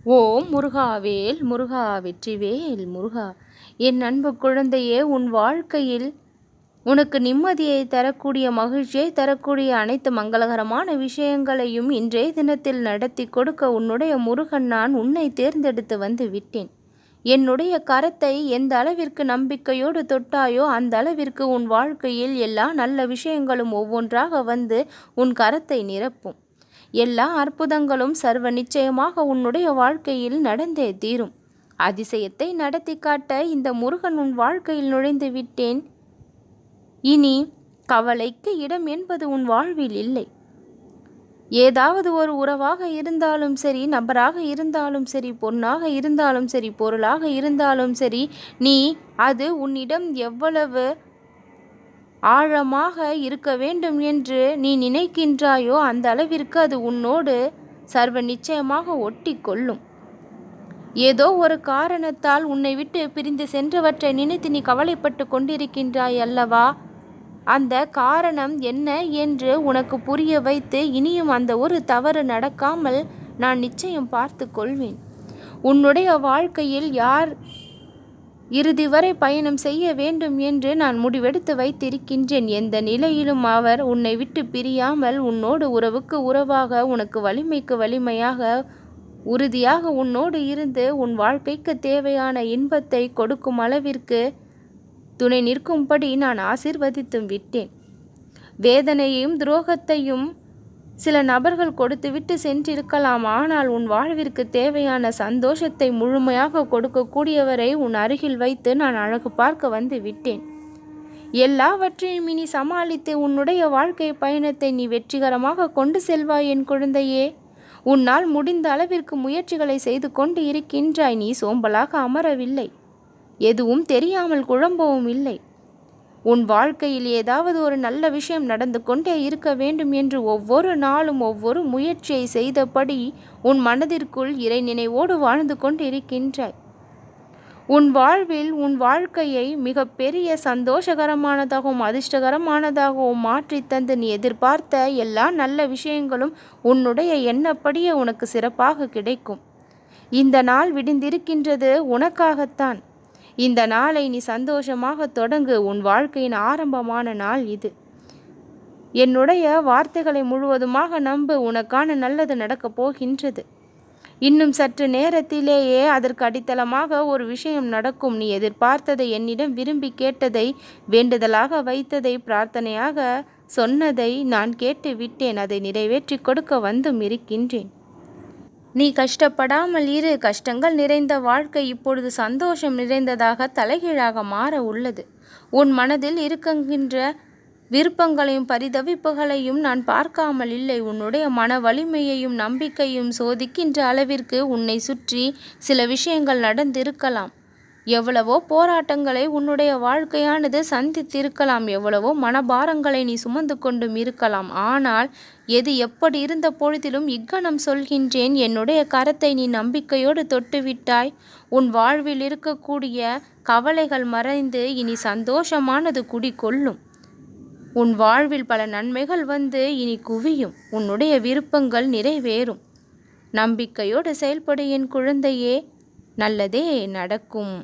ஓம் முருகாவேல் முருகா வெற்றிவேல் முருகா. என் அன்பு குழந்தையே, உன் வாழ்க்கையில் உனக்கு நிம்மதியை தரக்கூடிய, மகிழ்ச்சியை தரக்கூடிய அனைத்து மங்களகரமான விஷயங்களையும் இன்றைய தினத்தில் நடத்தி கொடுக்க உன்னுடைய முருகன் நான் உன்னை தேர்ந்தெடுத்து வந்து விட்டேன். என்னுடைய கரத்தை எந்த அளவிற்கு நம்பிக்கையோடு தொட்டாயோ அந்த அளவிற்கு உன் வாழ்க்கையில் எல்லா நல்ல விஷயங்களும் ஒவ்வொன்றாக வந்து உன் கரத்தை நிரப்பும். எல்லா அற்புதங்களும் சர்வ நிச்சயமாக உன்னுடைய வாழ்க்கையில் நடந்தே தீரும். அதிசயத்தை நடத்தி காட்ட இந்த முருகன் உன் வாழ்க்கையில் நுழைந்து விட்டேன். இனி கவலைக்கு இடம் என்பது உன் வாழ்வில் இல்லை. ஏதாவது ஒரு உறவாக இருந்தாலும் சரி, நபராக இருந்தாலும் சரி, பொன்னாக இருந்தாலும் சரி, பொருளாக இருந்தாலும் சரி, நீ அது உன்னிடம் எவ்வளவு ஆழமாக இருக்க வேண்டும் என்று நீ நினைக்கின்றாயோ அந்த அளவிற்கு அது உன்னோடு சர்வ நிச்சயமாக ஒட்டி கொள்ளும். ஏதோ ஒரு காரணத்தால் உன்னை விட்டு பிரிந்து சென்றவற்றை நினைத்து நீ கவலைப்பட்டு கொண்டிருக்கின்றாய் அல்லவா? அந்த காரணம் என்ன என்று உனக்கு புரிய வைத்து இனியும் அந்த ஒரு தவறு நடக்காமல் நான் நிச்சயம் பார்த்து கொள்வேன். உன்னுடைய வாழ்க்கையில் யார் இறுதி வரை பயணம் செய்ய வேண்டும் என்று நான் முடிவெடுத்து வைத்திருக்கின்றேன். எந்த நிலையிலும் அவர் உன்னை விட்டு பிரியாமல் உன்னோடு உறவுக்கு உறவாக, உனக்கு வலிமைக்கு வலிமையாக, உறுதியாக உன்னோடு இருந்து உன் வாழ்க்கைக்கு தேவையான இன்பத்தை கொடுக்கும் அளவிற்கு துணை நிற்கும்படி நான் ஆசீர்வதித்தும் விட்டேன். வேதனையையும் துரோகத்தையும் சில நபர்கள் கொடுத்துவிட்டு சென்றிருக்கலாம். ஆனால் உன் வாழ்விற்கு தேவையான சந்தோஷத்தை முழுமையாக கொடுக்கக்கூடியவரை உன் அருகில் வைத்து நான் அழகு பார்க்க வந்து விட்டேன். எல்லாவற்றையும் இனி சமாளித்து உன்னுடைய வாழ்க்கை பயணத்தை நீ வெற்றிகரமாக கொண்டு செல்வாய் என் குழந்தையே. உன்னால் முடிந்த அளவிற்கு முயற்சிகளை செய்து கொண்டு இருக்கின்றாய். நீ சோம்பலாக அமரவில்லை. எதுவும் தெரியாமல் குழம்பவும் இல்லை. உன் வாழ்க்கையில் ஏதாவது ஒரு நல்ல விஷயம் நடந்து கொண்டே இருக்க வேண்டும் என்று ஒவ்வொரு நாளும் ஒவ்வொரு முயற்சியை செய்தபடி உன் மனதிற்குள் இறை நினைவோடு வாழ்ந்து கொண்டு இருக்கின்றாய். உன் வாழ்வில் உன் வாழ்க்கையை மிக பெரிய சந்தோஷகரமானதாகவும் அதிர்ஷ்டகரமானதாகவும் மாற்றி தந்து நீ எதிர்பார்த்த எல்லா நல்ல விஷயங்களும் உன்னுடைய எண்ணப்படியே உனக்கு சிறப்பாக கிடைக்கும். இந்த நாள் விடிந்திருக்கின்றது உனக்காகத்தான். இந்த நாளை நீ சந்தோஷமாக தொடங்கு. உன் வாழ்க்கையின் ஆரம்பமான நாள் இது. என்னுடைய வார்த்தைகளை முழுவதுமாக நம்பு. உனக்கான நல்லது நடக்கப் போகின்றது. இன்னும் சற்று நேரத்திலேயே அதற்கு அடித்தளமாக ஒரு விஷயம் நடக்கும். நீ எதிர்பார்த்ததை, என்னிடம் விரும்பி கேட்டதை, வேண்டுதலாக வைத்ததை, பிரார்த்தனையாக சொன்னதை நான் கேட்டு விட்டேன். அதை நிறைவேற்றி கொடுக்க வந்தும் இருக்கின்றேன். நீ கஷ்டப்படாமல் இரு. கஷ்டங்கள் நிறைந்த வாழ்க்கை இப்பொழுது சந்தோஷம் நிறைந்ததாக தலைகீழாக மாற உள்ளது. உன் மனதில் இருக்கின்ற விருப்பங்களையும் பரிதவிப்புகளையும் நான் பார்க்காமல் இல்லை. உன்னுடைய மன வலிமையையும் நம்பிக்கையும் சோதிக்கின்ற அளவிற்கு உன்னை சுற்றி சில விஷயங்கள் நடந்திருக்கலாம். எவ்வளவோ போராட்டங்களை உன்னுடைய வாழ்க்கையானது சந்தித்திருக்கலாம். எவ்வளவோ மனபாரங்களை நீ சுமந்து கொண்டும் இருக்கலாம். ஆனால் எது எப்படி இருந்த பொழுதிலும் இக்கணம் சொல்கின்றேன், என்னுடைய கரத்தை நீ நம்பிக்கையோடு தொட்டுவிட்டாய். உன் வாழ்வில் இருக்கக்கூடிய கவலைகள் மறைந்து இனி சந்தோஷமானது குடிகொள்ளும். உன் வாழ்வில் பல நன்மைகள் வந்து இனி குவியும். உன்னுடைய விருப்பங்கள் நிறைவேறும். நம்பிக்கையோடு செயல்படு என் குழந்தையே. நல்லதே நடக்கும்.